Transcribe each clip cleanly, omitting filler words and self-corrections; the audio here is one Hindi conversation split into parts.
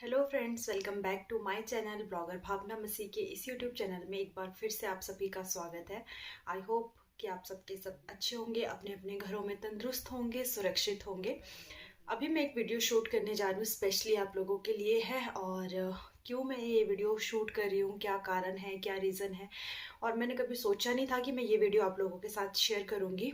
Hello friends, welcome back to my channel blogger Bhawna Masih के इस यूट्यूब चैनल में एक बार फिर से आप सभी का स्वागत है। आई होप कि आप सबके सब अच्छे होंगे, अपने अपने घरों में तंदुरुस्त होंगे, सुरक्षित होंगे। अभी मैं एक वीडियो शूट करने जा रही हूँ, स्पेशली आप लोगों के लिए है। और क्यों मैं ये वीडियो शूट कर रही हूँ, क्या कारण है, क्या रीज़न है, और मैंने कभी सोचा नहीं था कि मैं ये वीडियो आप लोगों के साथ शेयर करूँगी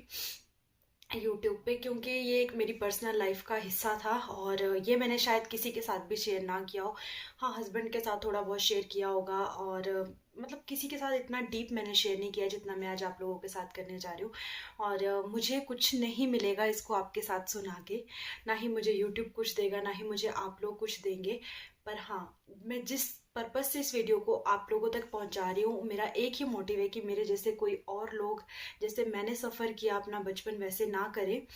यूट्यूब पे, क्योंकि ये एक मेरी पर्सनल लाइफ का हिस्सा था और ये मैंने शायद किसी के साथ भी शेयर ना किया हो। हाँ, हस्बैंड के साथ थोड़ा बहुत शेयर किया होगा और मतलब किसी के साथ इतना डीप मैंने शेयर नहीं किया जितना मैं आज आप लोगों के साथ करने जा रही हूँ। और मुझे कुछ नहीं मिलेगा इसको आपके साथ सुना के, ना ही मुझे यूट्यूब कुछ देगा, ना ही मुझे आप लोग कुछ देंगे। पर हाँ, मैं जिस पर्पज से इस वीडियो को आप लोगों तक पहुंचा रही हूँ, मेरा एक ही मोटिव है कि मेरे जैसे कोई और लोग, जैसे मैंने सफ़र किया अपना बचपन, वैसे ना करें।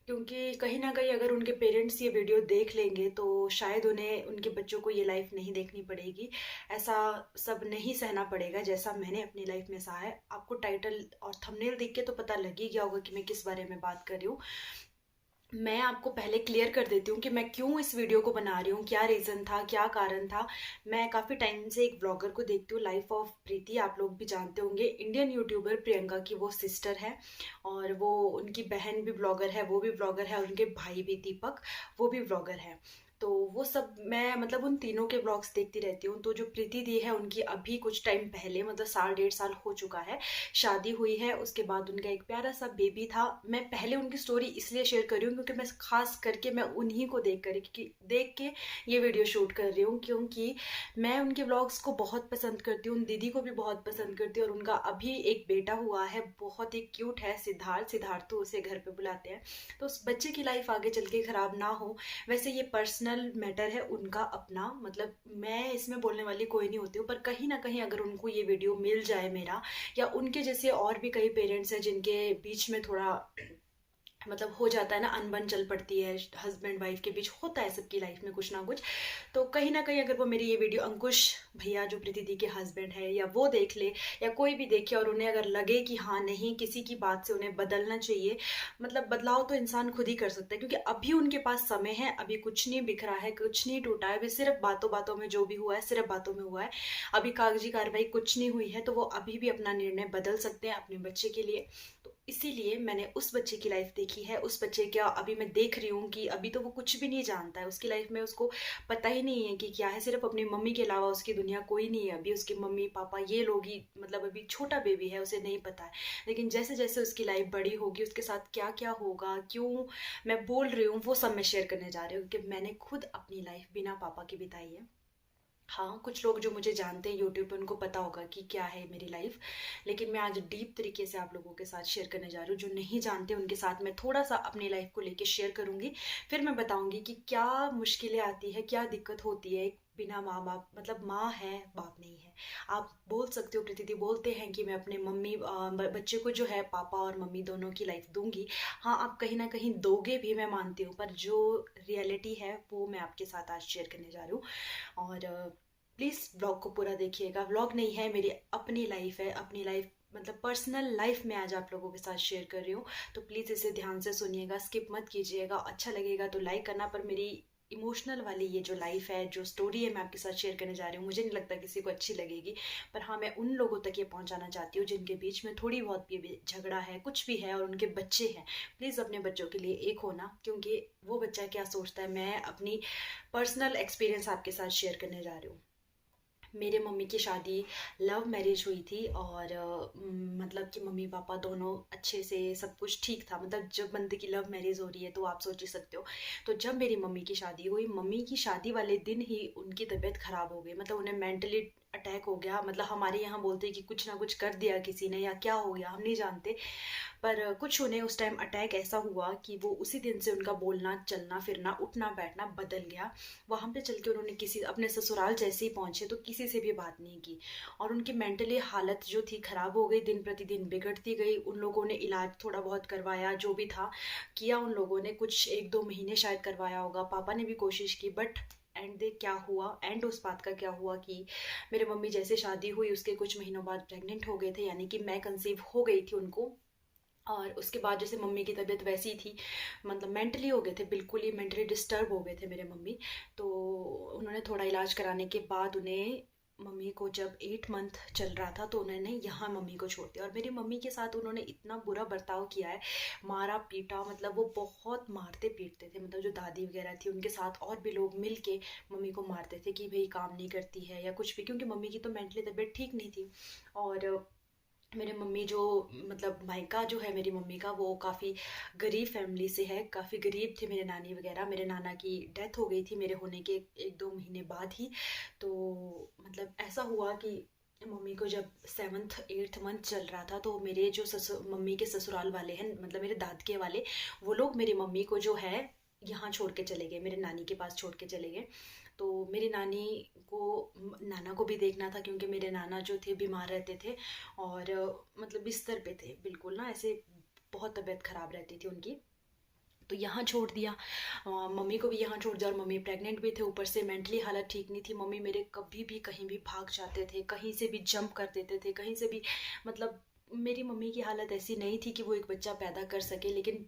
क्योंकि कहीं ना कहीं अगर उनके पेरेंट्स ये वीडियो देख लेंगे तो शायद उन्हें, उनके बच्चों को ये लाइफ नहीं देखनी पड़ेगी, ऐसा सब नहीं सहना पड़ेगा जैसा मैंने अपनी लाइफ में सहा है। आपको टाइटल और थंबनेल देख के तो पता लग ही गया होगा कि मैं किस बारे में बात कर रही हूँ। मैं आपको पहले क्लियर कर देती हूँ कि मैं क्यों इस वीडियो को बना रही हूँ, क्या रीज़न था, क्या कारण था। मैं काफ़ी टाइम से एक ब्लॉगर को देखती हूँ, लाइफ ऑफ प्रीति, आप लोग भी जानते होंगे, इंडियन यूट्यूबर प्रियंका की वो सिस्टर है। और वो, उनकी बहन भी ब्लॉगर है, वो भी ब्लॉगर है, और उनके भाई भी दीपक, वो भी ब्लॉगर है। तो वो सब मैं मतलब उन तीनों के ब्लॉग्स देखती रहती हूँ। तो जो प्रीति दी है, उनकी अभी कुछ टाइम पहले, मतलब साल डेढ़ साल हो चुका है, शादी हुई है। उसके बाद उनका एक प्यारा सा बेबी था। मैं पहले उनकी स्टोरी इसलिए शेयर कर रही हूँ क्योंकि मैं खास करके मैं उन्हीं को देख के ये वीडियो शूट कर रही हूँ, क्योंकि मैं उनके व्लॉग्स को बहुत पसंद करती हूँ, उन दीदी को भी बहुत पसंद करती हूँ। और उनका अभी एक बेटा हुआ है, बहुत ही क्यूट है, सिद्धार्थु उसे घर पे बुलाते हैं। तो उस बच्चे की लाइफ आगे चल के खराब ना हो। वैसे ये पर्सनल मैटर है उनका अपना, मतलब मैं इसमें बोलने वाली कोई नहीं होती हूँ, पर कहीं ना कहीं अगर उनको ये वीडियो मिल जाए मेरा, या उनके जैसे और भी कई पेरेंट्स हैं जिनके बीच में थोड़ा मतलब हो जाता है ना, अनबन चल पड़ती है, हस्बैंड वाइफ के बीच होता है, सबकी लाइफ में कुछ ना कुछ। तो कहीं ना कहीं अगर वो मेरी ये वीडियो अंकुश भैया, जो प्रीति दी के हस्बैंड है, या वो देख ले, या कोई भी देखे, और उन्हें अगर लगे कि हाँ नहीं, किसी की बात से उन्हें बदलना चाहिए, मतलब बदलाव तो इंसान खुद ही कर सकता है, क्योंकि अभी उनके पास समय है, अभी कुछ नहीं बिखरा है, कुछ नहीं टूटा है, अभी सिर्फ बातों बातों में जो भी हुआ है सिर्फ बातों में हुआ है, अभी कागजी कार्रवाई कुछ नहीं हुई है। तो वो अभी भी अपना निर्णय बदल सकते हैं अपने बच्चे के लिए। तो इसीलिए मैंने उस बच्चे की लाइफ देखी है। उस बच्चे का अभी मैं देख रही हूँ कि अभी तो वो कुछ भी नहीं जानता है, उसकी लाइफ में उसको पता ही नहीं है कि क्या है, सिर्फ अपनी मम्मी के अलावा उसकी दुनिया कोई नहीं है। अभी उसके मम्मी पापा ये लोग ही, मतलब अभी छोटा बेबी है, उसे नहीं पता है। लेकिन जैसे जैसे उसकी लाइफ बड़ी होगी, उसके साथ क्या क्या होगा, क्यों मैं बोल रही हूँ, वो सब मैं शेयर करने जा रही हूँ, क्योंकि मैंने खुद अपनी लाइफ बिना पापा की बिताई है। हाँ, कुछ लोग जो मुझे जानते हैं यूट्यूब पे, उनको पता होगा कि क्या है मेरी लाइफ। लेकिन मैं आज डीप तरीके से आप लोगों के साथ शेयर करने जा रही हूँ। जो नहीं जानते उनके साथ मैं थोड़ा सा अपनी लाइफ को लेके शेयर करूंगी। फिर मैं बताऊंगी कि क्या मुश्किलें आती है, क्या दिक्कत होती है एक बिना माँ बाप, मतलब माँ है बाप नहीं है। आप बोल सकते हो, प्रीति दी बोलते हैं कि मैं अपने बच्चे को जो है पापा और मम्मी दोनों की लाइफ दूंगी। हाँ, आप कहीं ना कहीं दोगे भी, मैं मानती हूँ, पर जो रियलिटी है वो मैं आपके साथ आज शेयर करने जा रही हूँ। और प्लीज़ ब्लॉग को पूरा देखिएगा। व्लॉग नहीं है, मेरी अपनी लाइफ है, अपनी लाइफ मतलब पर्सनल लाइफ में आज आप लोगों के साथ शेयर कर रही हूँ। तो प्लीज़ इसे ध्यान से सुनिएगा, स्किप मत कीजिएगा। अच्छा लगेगा तो लाइक करना, पर मेरी इमोशनल वाली ये जो लाइफ है, जो स्टोरी है मैं आपके साथ शेयर करने जा रही हूँ, मुझे नहीं लगता किसी को अच्छी लगेगी। पर हाँ, मैं उन लोगों तक ये पहुँचाना चाहती हूँ जिनके बीच में थोड़ी बहुत भी झगड़ा है, कुछ भी है, और उनके बच्चे हैं। प्लीज़ अपने बच्चों के लिए एक होना, क्योंकि वो बच्चा क्या सोचता है, मैं अपनी पर्सनल एक्सपीरियंस आपके साथ शेयर करने जा रही हूँ। मेरे मम्मी की शादी लव मैरिज हुई थी, और मतलब कि मम्मी पापा दोनों अच्छे से, सब कुछ ठीक था। मतलब जब बंदे की लव मैरिज हो रही है तो आप सोच ही सकते हो। तो जब मेरी मम्मी की शादी हुई, मम्मी की शादी वाले दिन ही उनकी तबीयत खराब हो गई, मतलब उन्हें मेंटली अटैक हो गया। मतलब हमारे यहाँ बोलते हैं कि कुछ ना कुछ कर दिया किसी ने, या क्या हो गया हम नहीं जानते, पर कुछ उन्हें उस टाइम अटैक ऐसा हुआ कि वो उसी दिन से उनका बोलना, चलना फिरना, उठना बैठना बदल गया। वहाँ पे चल के उन्होंने किसी, अपने ससुराल जैसे ही पहुँचे तो किसी से भी बात नहीं की, और उनकी मेंटली हालत जो थी खराब हो गई, दिन प्रतिदिन बिगड़ती गई। उन लोगों ने इलाज थोड़ा बहुत करवाया, जो भी था किया उन लोगों ने, कुछ एक दो महीने शायद करवाया होगा, पापा ने भी कोशिश की, बट एंड दे क्या हुआ, एंड उस बात का क्या हुआ कि मेरे मम्मी जैसे शादी हुई उसके कुछ महीनों बाद प्रेग्नेंट हो गए थे, यानी कि मैं कंसीव हो गई थी उनको। और उसके बाद जैसे मम्मी की तबीयत वैसी थी, मतलब मेंटली हो गए थे, बिल्कुल ही मेंटली डिस्टर्ब हो गए थे मेरे मम्मी। तो उन्होंने थोड़ा इलाज कराने के बाद उन्हें, मम्मी को जब 8 मंथ चल रहा था तो उन्होंने यहाँ मम्मी को छोड़ दिया। और मेरी मम्मी के साथ उन्होंने इतना बुरा बर्ताव किया है, मारा पीटा, मतलब वो बहुत मारते पीटते थे। मतलब जो दादी वगैरह थी उनके साथ और भी लोग मिल के मम्मी को मारते थे कि भाई काम नहीं करती है या कुछ भी, क्योंकि मम्मी की तो मेंटली तबीयत ठीक नहीं थी। और मेरे मम्मी जो, मतलब मायका जो है मेरी मम्मी का, वो काफ़ी गरीब फैमिली से है, काफ़ी गरीब थे मेरे नानी वगैरह। मेरे नाना की डेथ हो गई थी मेरे होने के 1-2 महीने बाद ही। तो मतलब ऐसा हुआ कि मम्मी को जब 7th-8th मंथ चल रहा था तो मेरे जो मम्मी के ससुराल वाले हैं, मतलब मेरे दादके वाले, वो लोग मेरी मम्मी को जो है यहाँ छोड़ के चले गए, मेरे नानी के पास छोड़ के चले गए। तो मेरी नानी को, नाना को भी देखना था, क्योंकि मेरे नाना जो थे बीमार रहते थे और मतलब बिस्तर पे थे बिल्कुल ना, ऐसे बहुत तबीयत ख़राब रहती थी उनकी। तो यहाँ छोड़ दिया, मम्मी को भी यहाँ छोड़ दिया। और मम्मी प्रेग्नेंट भी थे, ऊपर से मेंटली हालत ठीक नहीं थी। मम्मी मेरे कभी भी कहीं भी भाग जाते थे, कहीं से भी जंप कर देते थे, कहीं से भी, मतलब मेरी मम्मी की हालत ऐसी नहीं थी कि वो एक बच्चा पैदा कर सके, लेकिन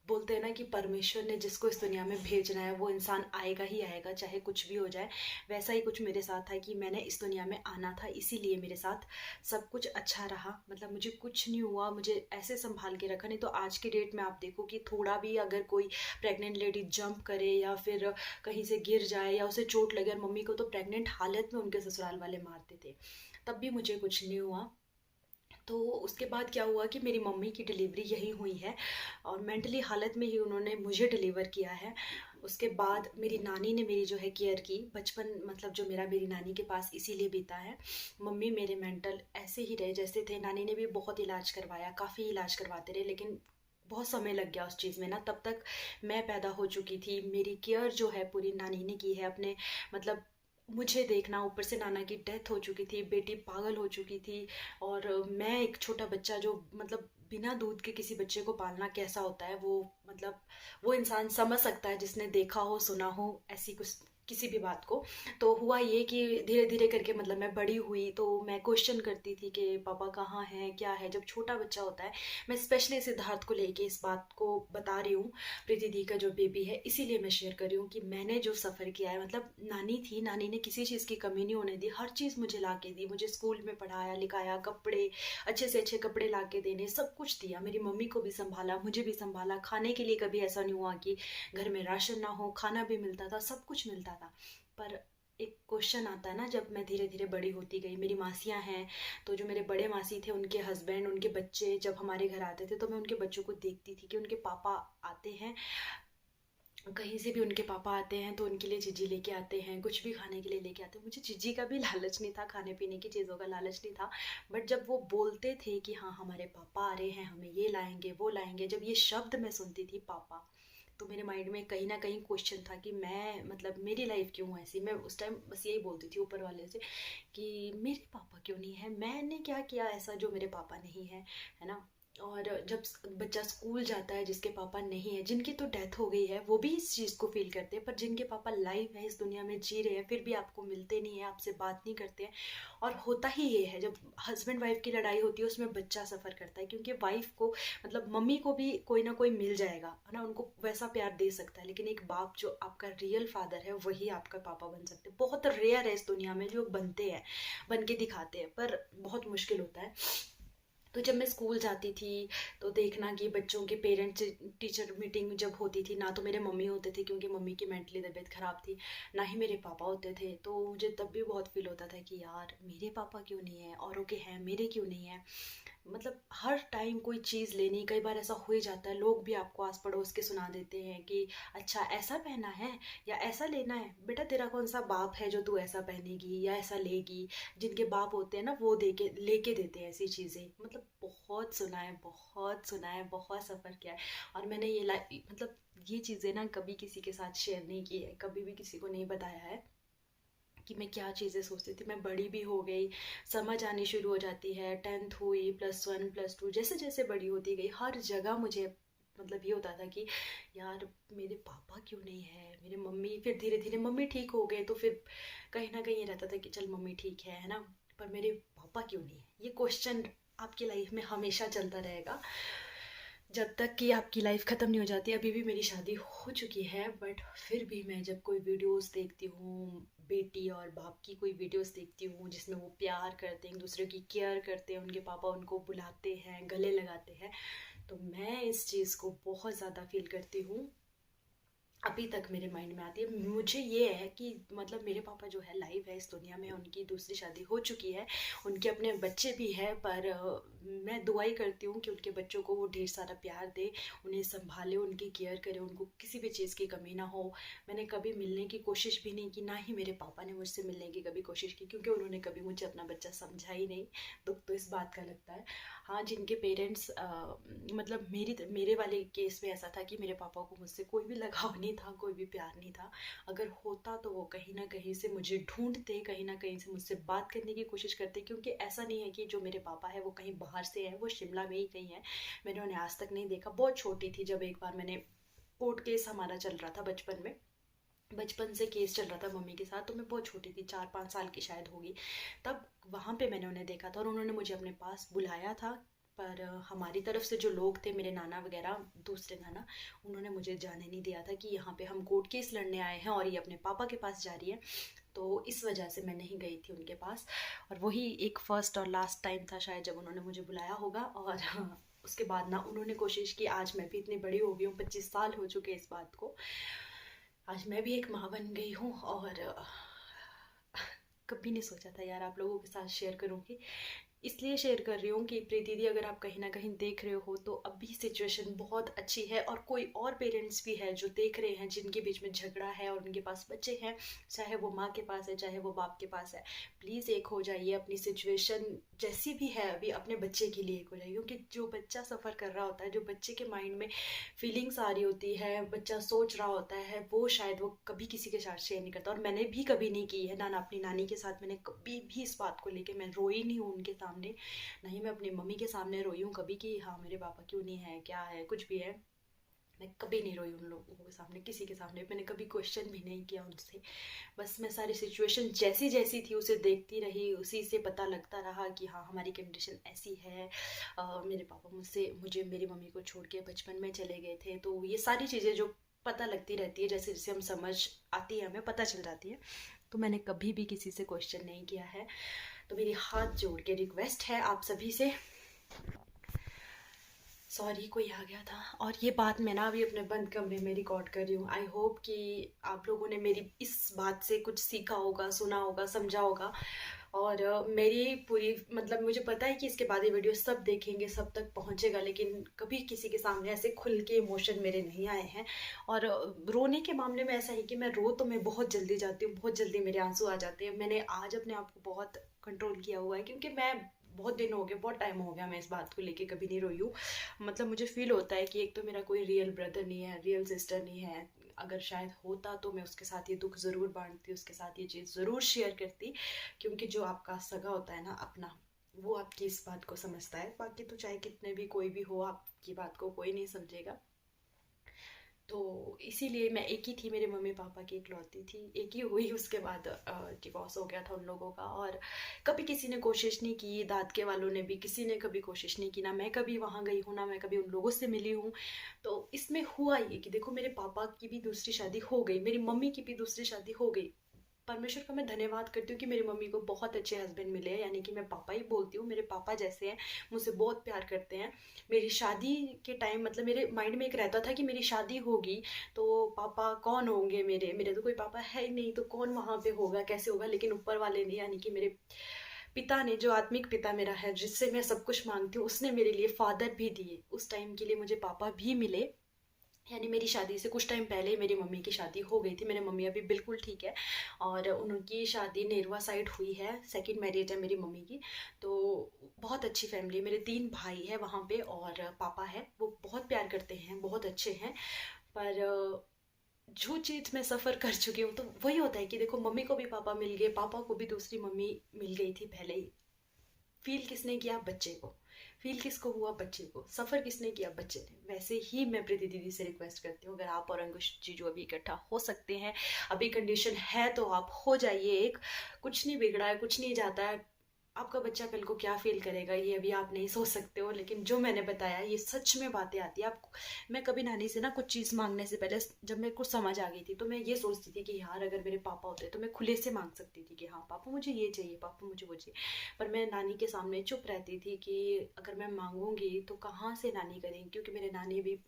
बोलते हैं ना कि परमेश्वर ने जिसको इस दुनिया में भेजना है वो इंसान आएगा ही आएगा, चाहे कुछ भी हो जाए। वैसा ही कुछ मेरे साथ था कि मैंने इस दुनिया में आना था, इसीलिए मेरे साथ सब कुछ अच्छा रहा। मतलब मुझे कुछ नहीं हुआ, मुझे ऐसे संभाल के रखा। नहीं तो आज के डेट में आप देखो कि थोड़ा भी अगर कोई प्रेग्नेंट लेडी जंप करे या फिर कहीं से गिर जाए या उसे चोट लगे, और मम्मी को तो प्रेग्नेंट हालत में उनके ससुराल वाले मारते थे, तब भी मुझे कुछ नहीं हुआ। तो उसके बाद क्या हुआ कि मेरी मम्मी की डिलीवरी यहीं हुई है और मेंटली हालत में ही उन्होंने मुझे डिलीवर किया है। उसके बाद मेरी नानी ने मेरी जो है केयर की, बचपन मतलब जो मेरा मेरी नानी के पास इसीलिए बीता है। मम्मी मेरे मेंटल ऐसे ही रहे जैसे थे। नानी ने भी बहुत इलाज करवाया, काफ़ी इलाज करवाते रहे, लेकिन बहुत समय लग गया उस चीज़ में ना। तब तक मैं पैदा हो चुकी थी। मेरी केयर जो है पूरी नानी ने की है, अपने मतलब मुझे देखना, ऊपर से नाना की डेथ हो चुकी थी, बेटी पागल हो चुकी थी। और मैं एक छोटा बच्चा जो, मतलब बिना दूध के किसी बच्चे को पालना कैसा होता है, वो मतलब वो इंसान समझ सकता है जिसने देखा हो, सुना हो ऐसी कुछ किसी भी बात को। तो हुआ ये कि धीरे धीरे करके मतलब मैं बड़ी हुई तो मैं क्वेश्चन करती थी कि पापा कहाँ हैं, क्या है, जब छोटा बच्चा होता है। मैं स्पेशली सिद्धार्थ को लेके इस बात को बता रही हूँ, प्रीति दी का जो बेबी है, इसीलिए मैं शेयर कर रही हूँ कि मैंने जो सफ़र किया है। मतलब नानी थी, नानी ने किसी चीज़ की कमी नहीं होने दी, हर चीज़ मुझे ला के दी, मुझे स्कूल में पढ़ाया लिखाया, कपड़े अच्छे से अच्छे कपड़े ला के देने, सब कुछ दिया। मेरी मम्मी को भी संभाला, मुझे भी संभाला। खाने के लिए कभी ऐसा नहीं हुआ कि घर में राशन ना हो, खाना भी मिलता था, सब कुछ मिलता था। पर एक क्वेश्चन आता है ना, जब मैं धीरे धीरे बड़ी होती गई, मेरी मासियाँ हैं, तो जो मेरे बड़े मासी थे उनके हस्बैंड, उनके बच्चे जब हमारे घर आते थे तो मैं उनके बच्चों को देखती थी कि उनके पापा आते हैं, कहीं से भी उनके पापा आते हैं तो उनके लिए चीज़ी लेके आते हैं, कुछ भी खाने के लिए लेके आते हैं। मुझे चीज़ी का भी लालच नहीं था, खाने पीने की चीज़ों का लालच नहीं था। बट जब वो बोलते थे कि हाँ हमारे पापा आ रहे हैं, हमें ये लाएंगे वो लाएंगे, जब ये शब्द मैं सुनती थी पापा, तो मेरे माइंड में कहीं ना कहीं क्वेश्चन था कि मैं, मतलब मेरी लाइफ क्यों ऐसी। मैं उस टाइम बस यही बोलती थी ऊपर वाले से कि मेरे पापा क्यों नहीं है, मैंने क्या किया ऐसा जो मेरे पापा नहीं है, है ना। और जब बच्चा स्कूल जाता है, जिसके पापा नहीं है, जिनकी तो डेथ हो गई है, वो भी इस चीज़ को फील करते हैं, पर जिनके पापा लाइव है, इस दुनिया में जी रहे हैं, फिर भी आपको मिलते नहीं है, आपसे बात नहीं करते हैं। और होता ही ये है, जब हस्बैंड वाइफ की लड़ाई होती है उसमें बच्चा सफ़र करता है, क्योंकि वाइफ को, मतलब मम्मी को भी कोई ना कोई मिल जाएगा, है ना, उनको वैसा प्यार दे सकता है, लेकिन एक बाप जो आपका रियल फादर है वही आपका पापा बन सकते हैं। बहुत रेयर है इस दुनिया में जो बनते हैं, बन के दिखाते हैं, पर बहुत मुश्किल होता है। तो जब मैं स्कूल जाती थी तो देखना कि बच्चों के पेरेंट्स टीचर मीटिंग जब होती थी, ना तो मेरे मम्मी होते थे क्योंकि मम्मी की मेंटली तबीयत ख़राब थी, ना ही मेरे पापा होते थे। तो मुझे तब भी बहुत फील होता था कि यार मेरे पापा क्यों नहीं है, औरों के हैं, मेरे क्यों नहीं है। मतलब हर टाइम कोई चीज़ लेनी, कई बार ऐसा हो ही जाता है, लोग भी आपको आस पड़ोस के सुना देते हैं कि अच्छा ऐसा पहना है या ऐसा लेना है, बेटा तेरा कौन सा बाप है जो तू ऐसा पहनेगी या ऐसा लेगी। जिनके बाप होते हैं ना वो दे के लेके देते हैं ऐसी चीज़ें। मतलब बहुत सुना है, बहुत सुना है, बहुत सफ़र किया है। और मैंने ये मतलब ये चीज़ें ना कभी किसी के साथ शेयर नहीं की है, कभी भी किसी को नहीं बताया है कि मैं क्या चीज़ें सोचती थी। मैं बड़ी भी हो गई, समझ आनी शुरू हो जाती है, 10th हुई, +1 +2, जैसे जैसे बड़ी होती गई, हर जगह मुझे मतलब ये होता था कि यार मेरे पापा क्यों नहीं है, मेरे मम्मी। फिर धीरे धीरे मम्मी ठीक हो गए तो फिर कहीं ना कहीं ये रहता था कि चल मम्मी ठीक है ना, पर मेरे पापा क्यों नहीं है, ये क्वेश्चन आपकी लाइफ में हमेशा चलता रहेगा। जब तक कि आपकी लाइफ ख़त्म नहीं हो जाती, अभी भी मेरी शादी हो चुकी है, बट फिर भी मैं जब कोई वीडियोस देखती हूँ, बेटी और बाप की कोई वीडियोस देखती हूँ जिसमें वो प्यार करते हैं, एक दूसरे की केयर करते हैं, उनके पापा उनको बुलाते हैं, गले लगाते हैं, तो मैं इस चीज़ को बहुत ज़्यादा फील करती हूँ। अभी तक मेरे माइंड में आती है। मुझे ये है कि मतलब मेरे पापा जो है लाइव है इस दुनिया में, उनकी दूसरी शादी हो चुकी है, उनके अपने बच्चे भी हैं, पर मैं दुआ ही करती हूँ कि उनके बच्चों को वो ढेर सारा प्यार दे, उन्हें संभाले, उनकी केयर करे, उनको किसी भी चीज़ की कमी ना हो। मैंने कभी मिलने की कोशिश भी नहीं की, ना ही मेरे पापा ने मुझसे मिलने की कभी कोशिश की, क्योंकि उन्होंने कभी मुझे अपना बच्चा समझा ही नहीं। दुख तो इस बात का लगता है। हाँ, जिनके पेरेंट्स मतलब मेरे वाले केस में ऐसा था कि मेरे पापा को मुझसे कोई भी लगाव नहीं था, कोई भी प्यार नहीं था। अगर होता तो वो कहीं ना कहीं से मुझे ढूंढते, कहीं ना कहीं से मुझसे बात करने की कोशिश करते, क्योंकि ऐसा नहीं है कि जो मेरे पापा है वो कहीं बाहर से है, वो शिमला में ही कहीं है। मैंने उन्हें आज तक नहीं देखा। बहुत छोटी थी जब एक बार मैंने, कोर्ट केस हमारा चल रहा था बचपन में, बचपन से केस चल रहा था मम्मी के साथ, तो मैं बहुत छोटी थी, 4-5 साल की शायद होगी तब। वहाँ पे मैंने उन्हें देखा था और उन्होंने मुझे अपने पास बुलाया था। पर हमारी तरफ से जो लोग थे, मेरे नाना वगैरह, दूसरे नाना, उन्होंने मुझे जाने नहीं दिया था कि यहाँ पे हम कोर्ट केस लड़ने आए हैं और ये अपने पापा के पास जा रही है। तो इस वजह से मैं नहीं गई थी उनके पास। और वही एक फर्स्ट और लास्ट टाइम था शायद जब उन्होंने मुझे बुलाया होगा। और उसके बाद ना उन्होंने कोशिश की। आज मैं भी इतनी बड़ी हो गई हूँ, 25 साल हो चुके इस बात को। आज मैं भी एक माँ बन गई हूँ, और कभी नहीं सोचा था यार आप लोगों के साथ शेयर करूँगी। इसलिए शेयर कर रही हूँ कि प्रीति दी, अगर आप कहीं ना कहीं देख रहे हो तो अभी सिचुएशन बहुत अच्छी है, और कोई और पेरेंट्स भी है जो देख रहे हैं जिनके बीच में झगड़ा है और उनके पास बच्चे हैं, चाहे वो माँ के पास है चाहे वो बाप के पास है, प्लीज़ एक हो जाइए। अपनी सिचुएशन जैसी भी है अभी अपने बच्चे के लिए एक हो जाइए, क्योंकि जो बच्चा सफ़र कर रहा होता है, जो बच्चे के माइंड में फीलिंग्स आ रही होती है, बच्चा सोच रहा होता है, वो शायद वो कभी किसी के साथ शेयर नहीं करता। और मैंने भी कभी नहीं की है ना, अपनी नानी के साथ मैंने कभी भी इस बात को लेके मैं रोई नहीं हूँ उनके सामने, नहीं मैं अपनी मम्मी के सामने रोई हूँ कभी कि हाँ मेरे पापा क्यों नहीं है, क्या है, कुछ भी है। मैं कभी नहीं रोई उन लोगों के सामने, किसी के सामने मैंने कभी क्वेश्चन भी नहीं किया उनसे। बस मैं सारी सिचुएशन जैसी जैसी थी उसे देखती रही, उसी से पता लगता रहा कि हाँ हमारी कंडीशन ऐसी है। मेरे पापा मुझे मेरी मम्मी को छोड़ के बचपन में चले गए थे, तो ये सारी चीज़ें जो पता लगती रहती है, जैसे जैसे हम समझ आती है, हमें पता चल जाती है। तो मैंने कभी भी किसी से क्वेश्चन नहीं किया है। तो मेरी हाथ जोड़ के रिक्वेस्ट है आप सभी से। सॉरी, कोई आ गया था। और ये बात मैं ना अभी अपने बंद कमरे में रिकॉर्ड कर रही हूँ। आई होप कि आप लोगों ने मेरी इस बात से कुछ सीखा होगा, सुना होगा, समझा होगा। और मेरी पूरी मतलब मुझे पता है कि इसके बाद ये वीडियो सब देखेंगे, सब तक पहुँचेगा, लेकिन कभी किसी के सामने ऐसे खुल के इमोशन मेरे नहीं आए हैं। और रोने के मामले में ऐसा है कि मैं बहुत जल्दी जाती हूँ, बहुत जल्दी मेरे आंसू आ जाते हैं। मैंने आज अपने आप को बहुत कंट्रोल किया हुआ है, क्योंकि मैं बहुत दिन हो गए, बहुत टाइम हो गया मैं इस बात को लेके कभी नहीं रोई हूँ। मतलब मुझे फील होता है कि एक तो मेरा कोई रियल ब्रदर नहीं है, रियल सिस्टर नहीं है। अगर शायद होता तो मैं उसके साथ ये दुख ज़रूर बांटती, उसके साथ ये चीज़ ज़रूर शेयर करती, क्योंकि जो आपका सगा होता है ना अपना, वो आपकी इस बात को समझता है। बाकी तो चाहे कितने भी कोई भी हो, आपकी बात को कोई नहीं समझेगा। तो इसीलिए मैं एक ही थी, मेरे मम्मी पापा की इकलौती थी, एक ही हुई। उसके बाद डिवोर्स हो गया था उन लोगों का। और कभी किसी ने कोशिश नहीं की, दादके वालों ने भी किसी ने कभी कोशिश नहीं की, ना मैं कभी वहाँ गई हूँ, ना मैं कभी उन लोगों से मिली हूँ। तो इसमें हुआ ये कि देखो, मेरे पापा की भी दूसरी शादी हो गई, मेरी मम्मी की भी दूसरी शादी हो गई। परमेश्वर का मैं धन्यवाद करती हूँ कि मेरी मम्मी को बहुत अच्छे हस्बैंड मिले हैं, यानी कि मैं पापा ही बोलती हूँ, मेरे पापा जैसे हैं, मुझसे बहुत प्यार करते हैं। मेरी शादी के टाइम मतलब मेरे माइंड में एक रहता था कि मेरी शादी होगी तो पापा कौन होंगे, मेरे तो कोई पापा है ही नहीं, तो कौन वहाँ पे होगा, कैसे होगा। लेकिन ऊपर वाले ने, यानी कि मेरे पिता ने, जो आत्मिक पिता मेरा है, जिससे मैं सब कुछ मांगती हूँ, उसने मेरे लिए फादर भी दिए। उस टाइम के लिए मुझे पापा भी मिले। यानी मेरी शादी से कुछ टाइम पहले मेरी मम्मी की शादी हो गई थी। मेरी मम्मी अभी बिल्कुल ठीक है, और उनकी शादी नेरवा साइड हुई है, सेकंड मैरिज है मेरी मम्मी की। तो बहुत अच्छी फैमिली, मेरे 3 भाई हैं वहाँ पे, और पापा है, वो बहुत प्यार करते हैं, बहुत अच्छे हैं। पर जो चीज़ मैं सफ़र कर चुकी हूँ, तो वही होता है कि देखो, मम्मी को भी पापा मिल गए, पापा को भी दूसरी मम्मी मिल गई थी पहले ही। फील किसने किया, बच्चे को। फील किसको हुआ, बच्चे को। सफ़र किसने किया, बच्चे ने। वैसे ही मैं प्रीति दीदी से रिक्वेस्ट करती हूँ, अगर आप और अंकुश जीजू अभी इकट्ठा हो सकते हैं, अभी कंडीशन है, तो आप हो जाइए एक। कुछ नहीं बिगड़ा है, कुछ नहीं जाता है। आपका बच्चा कल को क्या फील करेगा ये अभी आप नहीं सोच सकते हो, लेकिन जो मैंने बताया ये सच में बातें आती है आपको। मैं कभी नानी से ना कुछ चीज़ मांगने से पहले, जब मेरे को समझ आ गई थी, तो मैं ये सोचती थी कि यार अगर मेरे पापा होते तो मैं खुले से मांग सकती थी कि हाँ पापा मुझे ये चाहिए, पापा मुझे वो चाहिए। पर मैं नानी के सामने चुप रहती थी कि अगर मैं मांगूंगी तो कहाँ से नानी करेंगी, क्योंकि मेरे नानी भी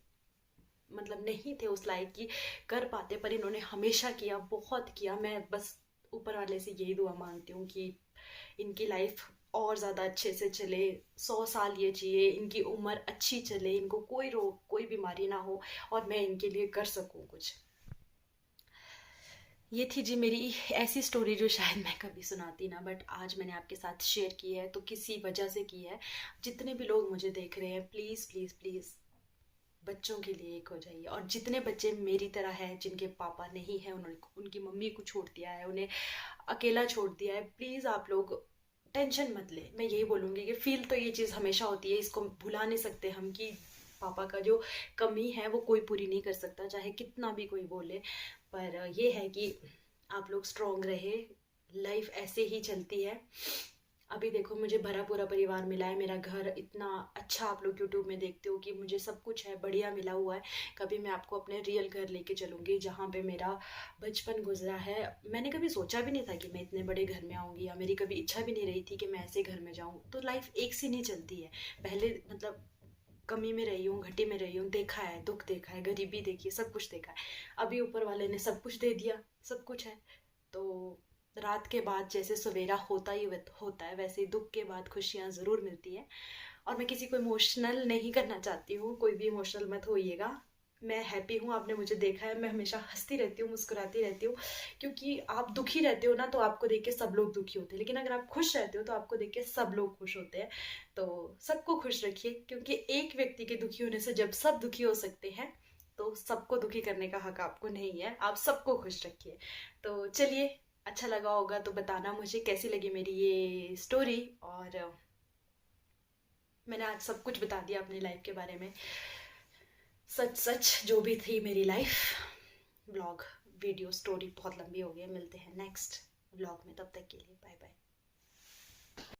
मतलब नहीं थे उस लायक कि कर पाते, पर इन्होंने हमेशा किया, बहुत किया। मैं बस ऊपर वाले से यही दुआ मांगती हूँ कि इनकी लाइफ और ज़्यादा अच्छे से चले, 100 साल ये जिए, इनकी उम्र अच्छी चले, इनको कोई रोग कोई बीमारी ना हो, और मैं इनके लिए कर सकूँ कुछ। ये थी जी मेरी ऐसी स्टोरी जो शायद मैं कभी सुनाती ना, बट आज मैंने आपके साथ शेयर की है तो किसी वजह से की है। जितने भी लोग मुझे देख रहे हैं, प्लीज़ प्लीज़ प्लीज़ बच्चों के लिए एक हो जाइए। और जितने बच्चे मेरी तरह हैं जिनके पापा नहीं हैं, उन्होंने उनकी मम्मी को छोड़ दिया है, उन्हें अकेला छोड़ दिया है, प्लीज़ आप लोग टेंशन मत ले। मैं यही बोलूँगी कि फील तो ये चीज़ हमेशा होती है, इसको भुला नहीं सकते हम कि पापा का जो कमी है वो कोई पूरी नहीं कर सकता, चाहे कितना भी कोई बोले। पर ये है कि आप लोग स्ट्रॉन्ग रहे, लाइफ ऐसे ही चलती है। अभी देखो मुझे भरा पूरा परिवार मिला है, मेरा घर इतना अच्छा, आप लोग यूट्यूब में देखते हो कि मुझे सब कुछ है, बढ़िया मिला हुआ है। कभी मैं आपको अपने रियल घर लेके चलूँगी जहाँ पे मेरा बचपन गुजरा है। मैंने कभी सोचा भी नहीं था कि मैं इतने बड़े घर में आऊँगी, या मेरी कभी इच्छा भी नहीं रही थी कि मैं ऐसे घर में जाऊँ। तो लाइफ एक सी नहीं चलती है। पहले मतलब कमी में रही हूँ, घटी में रही हूँ, देखा है, दुख देखा है, गरीबी देखी है, सब कुछ देखा है। अभी ऊपर वाले ने सब कुछ दे दिया, सब कुछ है। तो रात के बाद जैसे सवेरा होता ही होता है, वैसे ही दुख के बाद खुशियाँ ज़रूर मिलती है। और मैं किसी को इमोशनल नहीं करना चाहती हूँ, कोई भी इमोशनल मत होइएगा। मैं हैप्पी हूँ, आपने मुझे देखा है, मैं हमेशा हंसती रहती हूँ, मुस्कुराती रहती हूँ। क्योंकि आप दुखी रहते हो ना तो आपको देख के सब लोग दुखी होते हैं, लेकिन अगर आप खुश रहते हो तो आपको देख के सब लोग खुश होते हैं। तो सबको खुश रखिए, क्योंकि एक व्यक्ति के दुखी होने से जब सब दुखी हो सकते हैं, तो सबको दुखी करने का हक आपको नहीं है। आप सबको खुश रखिए। तो चलिए, अच्छा लगा होगा तो बताना मुझे कैसी लगी मेरी ये स्टोरी। और मैंने आज सब कुछ बता दिया अपनी लाइफ के बारे में, सच सच जो भी थी मेरी लाइफ। व्लॉग वीडियो स्टोरी बहुत लंबी हो गई है, मिलते हैं नेक्स्ट व्लॉग में, तब तक के लिए बाय बाय।